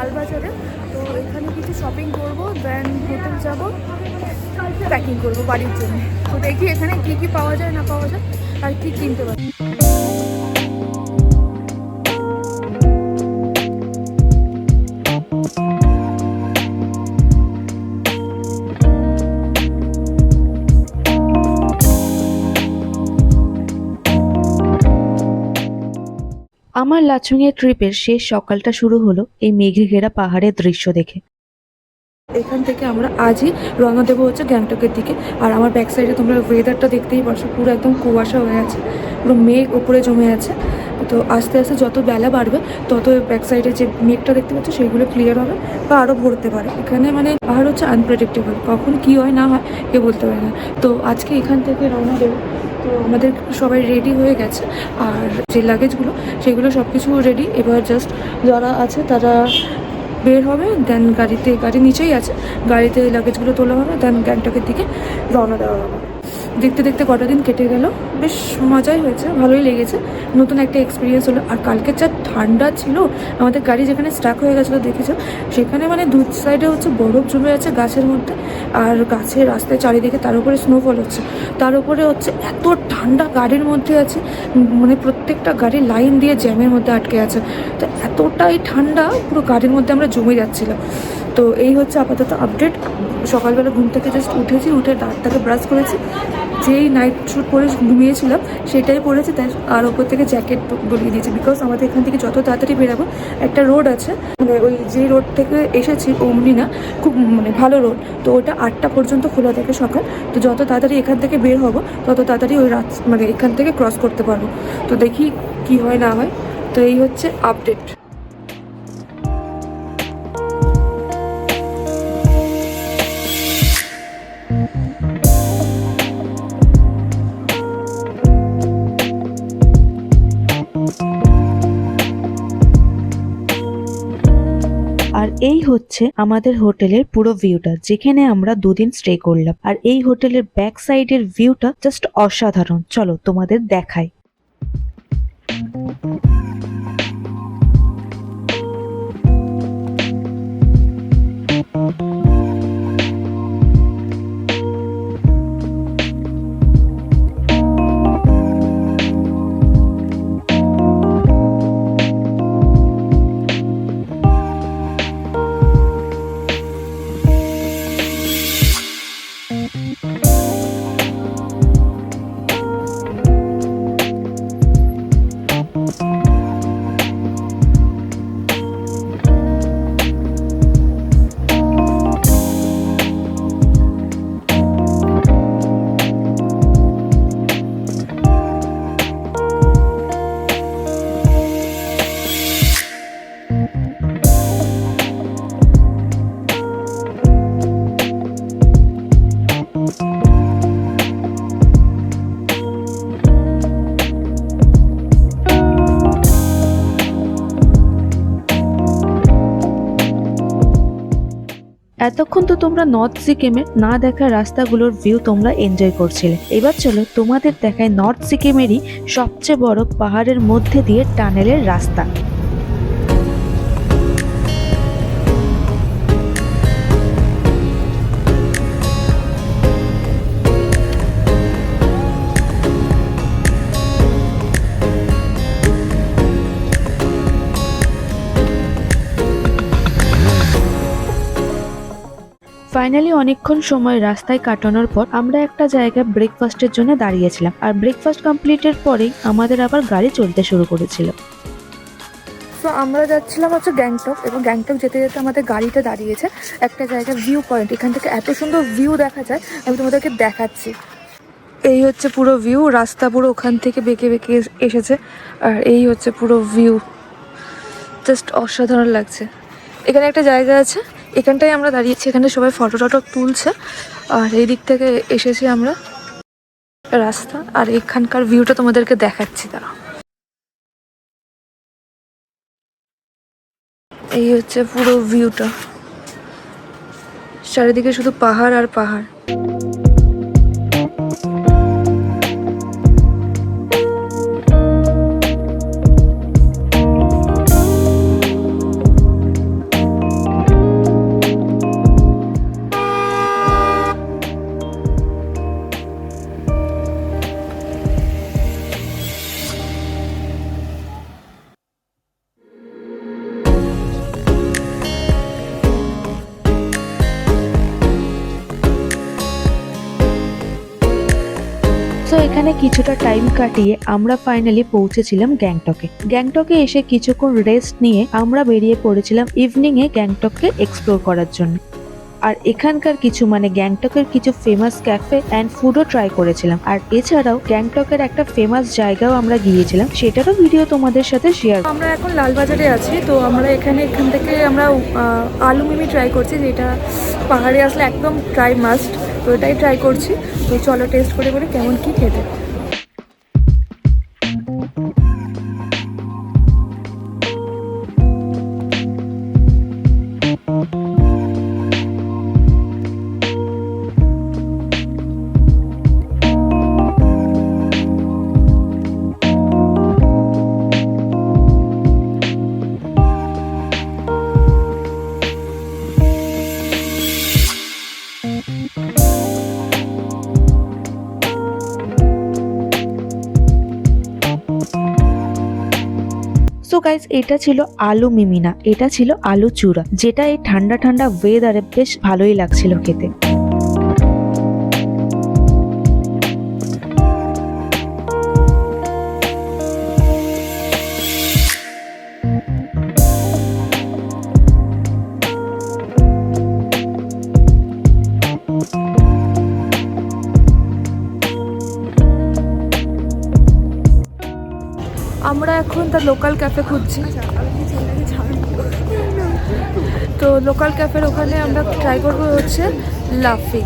লালবাজারে। তো এখানে কিছু শপিং করবো, দেন হোটেল যাবো, প্যাকিং করবো বাড়ির জন্য। তো দেখি এখানে কি কি পাওয়া যায় না পাওয়া যায় আর কি কিনতে পারি। আমার লাচুংয়ের ট্রিপের শেষ সকালটা শুরু হলো এই মেঘে ঘেরা পাহাড়ের দৃশ্য দেখে। এখান থেকে আমরা আজই রওনা দেবো হচ্ছে গ্যাংটকের দিকে। আর আমার ব্যাক সাইডে তোমরা ওয়েদারটা দেখতেই পারছো, পুরো একদম কুয়াশা হয়ে আছে, পুরো মেঘ উপরে জমে আছে। তো আস্তে আস্তে যত বেলা বাড়বে তত ব্যাক সাইডে যে মেঘটা দেখতে পাচ্ছ সেইগুলো ক্লিয়ার হবে বা আরও ভরতে পারে। এখানে মানে পাহাড় হচ্ছে আনপ্রেডিক্টেবল, কখন কী হয় না হয় কেউ বলতে পারে না। তো আজকে এখান থেকে রওনা দেবো। তো আমাদের সবাই রেডি হয়ে গেছে, আর যে লাগেজগুলো সেগুলো সব কিছু রেডি। এবার জাস্ট যারা আছে তারা বের হবে, দেন গাড়ি নিচেই আছে, গাড়িতে লাগেজগুলো তোলা হবে, দেন গ্যাংটকের দিকে রওনা দেওয়া হবে। দেখতে দেখতে কটা দিন কেটে গেল, বেশ মজাই হয়েছে, ভালোই লেগেছে, নতুন একটা এক্সপিরিয়েন্স হলো। আর কালকে যা ঠান্ডা ছিল, আমাদের গাড়ি যেখানে স্টাক হয়ে গেছিলো দেখেছো, সেখানে মানে দু সাইডে হচ্ছে বরফ জমে আছে গাছের মধ্যে, আর গাছের রাস্তায় চারিদিকে, তার উপরে স্নোফল হচ্ছে, তার উপরে হচ্ছে এত ঠান্ডা গাড়ির মধ্যে আছে, মানে প্রত্যেকটা গাড়ি লাইন দিয়ে জ্যামের মধ্যে আটকে আছে। তো এতটাই ঠান্ডা, পুরো গাড়ির মধ্যে আমরা জমে যাচ্ছিলাম। তো এই হচ্ছে আপাতত আপডেট। সকালবেলা ঘুম থেকে জাস্ট উঠেছি, উঠে দাঁতটাকে ব্রাশ করেছি, যেই নাইট স্যুট পরে ঘুমিয়েছিলাম সেটাই পরেছি, তাই আর ওপর থেকে জ্যাকেট বলিয়ে দিয়েছি। বিকজ আমাদের এখান থেকে যত তাড়াতাড়ি বেরাবো, একটা রোড আছে, মানে ওই যে রোড থেকে এসেছি অমনি না, খুব মানে ভালো রোড, তো ওটা 8টা পর্যন্ত খোলা থাকে সকাল। তো যত তাড়াতাড়ি এখান থেকে বের হবো তত তাড়াতাড়ি ওই রাত মানে এখান থেকে ক্রস করতে পারবো। তো দেখি কি হয় না হয়। তো এই হচ্ছে আপডেট। আর এই হচ্ছে আমাদের হোটেলের পুরো ভিউটা, যেখানে আমরা 2 দিন স্টে করলাম। আর এই হোটেলের ব্যাক সাইডের ভিউটা জাস্ট অসাধারণ। চলো তোমাদের দেখাই। এতক্ষণ তো তোমরা নর্থ সিকিমের না দেখা রাস্তাগুলোর ভিউ তোমরা এনজয় করছিলে। এবার চলো তোমাদের দেখায় নর্থ সিকিমেরই সবচেয়ে বড় পাহাড়ের মধ্যে দিয়ে টানেলের রাস্তা। ফাইনালি অনেকক্ষণ সময় রাস্তায় কাটানোর পর আমরা একটা জায়গায় ব্রেকফাস্টের জন্য দাঁড়িয়েছিলাম। আর ব্রেকফাস্ট কমপ্লিটের পরেই আমাদের আবার গাড়ি চলতে শুরু করেছিল। তো আমরা যাচ্ছিলাম হচ্ছে গ্যাংটক, এবং গ্যাংটক যেতে যেতে আমাদের গাড়িটা দাঁড়িয়েছে একটা জায়গায়, ভিউ পয়েন্ট। এখান থেকে এত সুন্দর ভিউ দেখা যায়, আমি তোমাদেরকে দেখাচ্ছি। এই হচ্ছে পুরো ভিউ, রাস্তা পুরো ওখান থেকে বেঁকে বেঁকে এসেছে, আর এই হচ্ছে পুরো ভিউ, জাস্ট অসাধারণ লাগছে। এখানে একটা জায়গা আছে, এখানটায় আমরা দাঁড়িয়েছি, এখানে সবাই ফটো টটো তুলছে, আর এই দিক থেকে এসেছি আমরা রাস্তা, আর এখানকার ভিউটা তোমাদেরকে দেখাচ্ছি। তারা এই হচ্ছে পুরো ভিউটা, চারিদিকে শুধু পাহাড় আর পাহাড়। সো এখানে কিছুটা টাইম কাটিয়ে আমরা ফাইনালি পৌঁছেছিলাম গ্যাংটকে। গ্যাংটকে এসে কিছুক্ষণ রেস্ট নিয়ে আমরা বেরিয়ে পড়েছিলাম ইভিনিং এ গ্যাংটককে এক্সপ্লোর করার জন্য। আর এখানকার কিছু গ্যাংটকের কিছু ফেমাস ক্যাফে অ্যান্ড ফুডও ট্রাই করেছিলাম। আর এছাড়াও গ্যাংটকের একটা ফেমাস জায়গাও আমরা গিয়েছিলাম, সেটারও ভিডিও তোমাদের সাথে শেয়ার। আমরা এখন লালবাজারে আছি, তো আমরা এখান থেকে আমরা আলু মিমি ট্রাই করছি, যেটা পাহাড়ে আসলে একদম ট্রাই মাস্ট, তো এটাই ট্রাই করছি। তো চলো টেস্ট করে বলি কেমন কি খেতে। সো গাইস, এটা ছিল আলু মিমি না, এটা ছিল আলু চূড়া, যেটা এই ঠান্ডা ঠান্ডা ওয়েদারে বেশ ভালোই লাগছিল খেতে। আমরা এখন তার লোকাল ক্যাফে খুঁজছি, তো লোকাল ক্যাফের ওখানে আমরা ট্রাই করবো হচ্ছে লাফিং।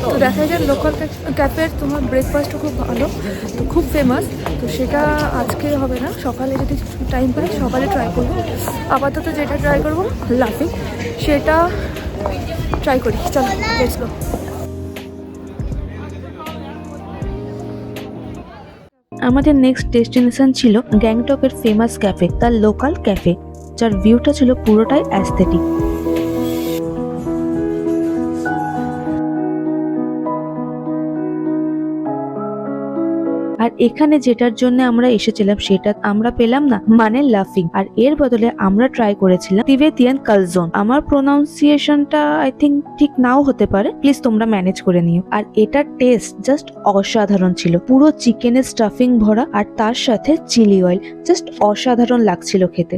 তো দেখা যায় লোকাল ক্যাফের তোমার ব্রেকফাস্টও খুব ভালো, তো খুব ফেমাস। তো সেটা আজকে হবে না, সকালে যদি টাইম পাই সকালে ট্রাই করবো। আপাতত যেটা ট্রাই করবো লাফিং, সেটা ট্রাই করি। চলো লেটস গো। আমাদের নেক্সট ডেস্টিনেশন ছিল গ্যাংটকের ফেমাস ক্যাফে, তার লোকাল ক্যাফে, যার ভিউটা ছিল পুরোটাই অ্যাস্থেটিক। আর এখানে যেটার জন্য আমরা এসেছিলাম সেটা আমরা পেলাম না, লাফিং। আর এর বদলে আমরা ট্রাই করেছিলাম তিবেতিয়ান কালজোন। আমার প্রোনাউন্সিয়েশনটা আই থিঙ্ক ঠিক নাও হতে পারে, প্লিজ তোমরা ম্যানেজ করে নিও। আর এটার টেস্ট জাস্ট অসাধারণ ছিল, পুরো চিকেনের স্টাফিং ভরা আর তার সাথে চিলি অয়েল, জাস্ট অসাধারণ লাগছিল খেতে।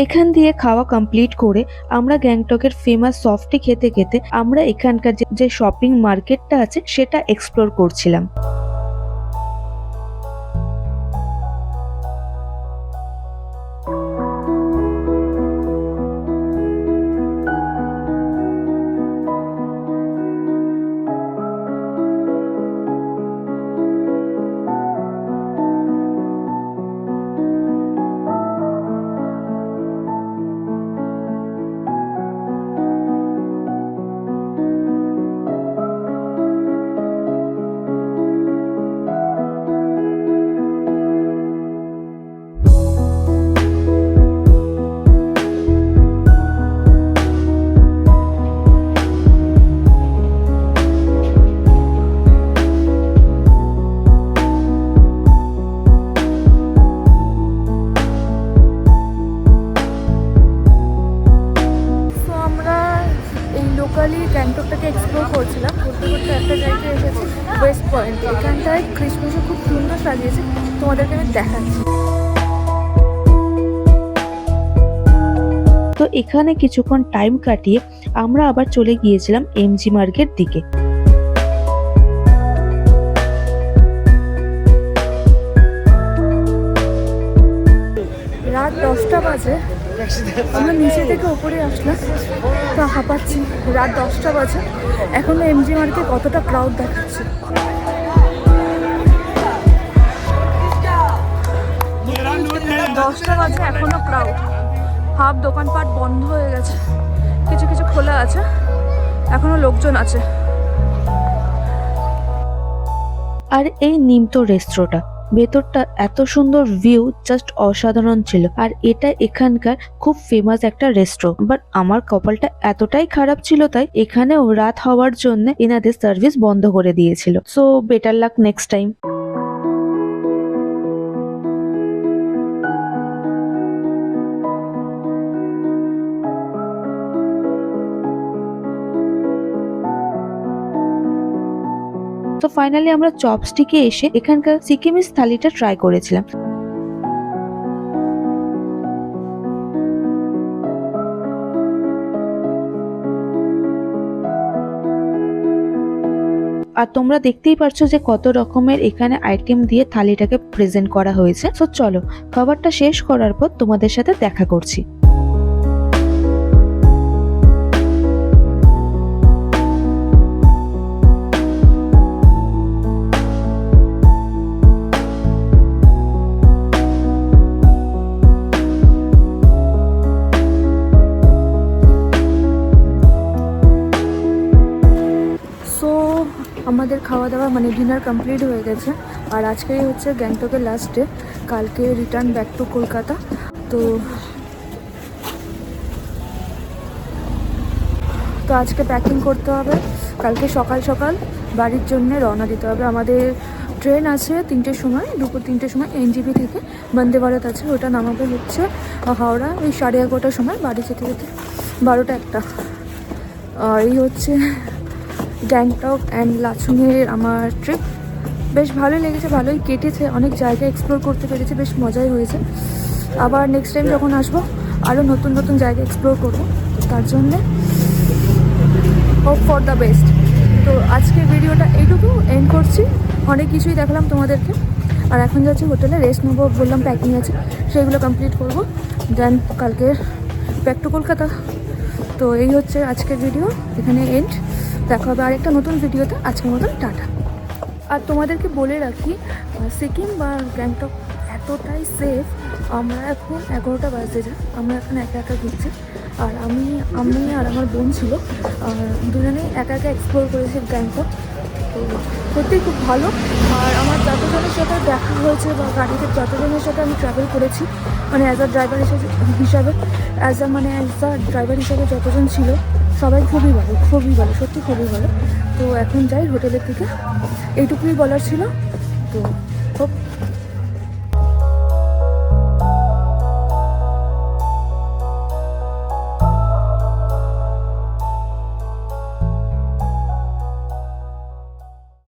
এখান দিয়ে খাওয়া কমপ্লিট করে আমরা গ্যাংটকের ফেমাস সফটি খেতে খেতে আমরা এখানকার যে শপিং মার্কেটটা আছে সেটা এক্সপ্লোর করছিলাম। গ্যাংটকটাকে এক্সপ্লোর করছিলাম, করতে করতে একটা জায়গায় এসেছি ওয়েস্ট পয়েন্ট। এখানটায় ক্রিসমাসও খুব সুন্দর সাজিয়েছে, তোমাদেরকে আমি দেখাচ্ছি। তো এখানে কিছুক্ষণ টাইম কাটিয়ে আমরা আবার চলে গিয়েছিলাম এমজি মার্গের দিকে। রাত 10টা বাজে, আমরা নিচে থেকে ওপরে আসলাম, তো হাঁপাচ্ছি। রাত 10টা বাজে, এখনো এমজি মার্কে কতটা ক্রাউড দেখাচ্ছে। 10টা বাজে এখনো ক্রাউড, হাফ দোকানপাট বন্ধ হয়ে গেছে, কিছু কিছু খোলা আছে, এখনো লোকজন আছে। আর এই নিমতো রেস্টুরেন্টটা ভেতরটা এত সুন্দর ভিউ, জাস্ট অসাধারণ ছিল। আর এটা এখানকার খুব ফেমাস একটা রেস্টুরেন্ট। বাট আমার কপালটা এতটাই খারাপ ছিল, তাই এখানেও রাত হওয়ার জন্য এনাদের সার্ভিস বন্ধ করে দিয়েছিল। So better luck next time. তো ফাইনালি আমরা চপস্টিকে এসে এখানকার সিকিমিস থালিটা ট্রাই করেছিলাম। আর তোমরা দেখতেই পারছো যে কত রকমের এখানে আইটেম দিয়ে থালিটাকে প্রেজেন্ট করা হয়েছে। তো চলো, খাবারটা শেষ করার পর তোমাদের সাথে দেখা করছি। আমাদের খাওয়া দাওয়া মানে ডিনার কমপ্লিট হয়ে গেছে, আর আজকেই হচ্ছে গ্যাংটকের লাস্ট ডে, কালকে রিটার্ন ব্যাক টু কলকাতা। তো আজকে প্যাকিং করতে হবে, কালকে সকাল সকাল বাড়ির জন্য রওনা দিতে হবে। আমাদের ট্রেন আছে 3টের সময়, দুপুর 3টের সময় এনজিপি থেকে বন্দে ভারত আছে, ওটা নামাবে হচ্ছে হাওড়া ওই 11:30টার সময়, বাড়ি যেতে যেতে 12টা 1টা। আর এই হচ্ছে গ্যাংটক অ্যান্ড লাচুংয়ের আমার ট্রিপ। বেশ ভালোই লেগেছে, ভালোই কেটেছে, অনেক জায়গা এক্সপ্লোর করতে পেরেছি, বেশ মজাই হয়েছে। আবার নেক্সট টাইম যখন আসবো আরও নতুন নতুন জায়গা এক্সপ্লোর করবো, তার জন্যে হোপ ফর দ্য বেস্ট। তো আজকের ভিডিওটা এইটুকু এন্ড করছি, অনেক কিছুই দেখালাম তোমাদেরকে। আর এখন যাচ্ছি হোটেলে, রেস্ট নেবো, বললাম প্যাকিং আছে, সেগুলো কমপ্লিট করবো, দেন কালকে ব্যাক টু কলকাতা। তো এই হচ্ছে আজকের ভিডিও, এখানে এন্ড। দেখা হবে আরেকটা নতুন ভিডিওতে, আজকের মতন টাটা। আর তোমাদেরকে বলে রাখি, সিকিম বা গ্যাংটক এতটাই সেফ। আমরা এখন 11টা বাজে যায়, আমরা এখন একা একা ঘুরছি। আর আমি আর আমার বোন ছিল, দুজনেই একা একা এক্সপ্লোর করেছি গ্যাংটক। তো সত্যিই খুব ভালো। আর আমার যতজনের সাথে দেখা হয়েছে বা গাড়িতে যতজনের সাথে আমি ট্রাভেল করেছি, মানে অ্যাজ আ ড্রাইভার হিসাবে যতজন ছিল সবাই খুবই ভালো, সত্যি খুবই ভালো। তো এখন যাই হোটেলের থেকে, এইটুকুই বলার ছিল। তো খুব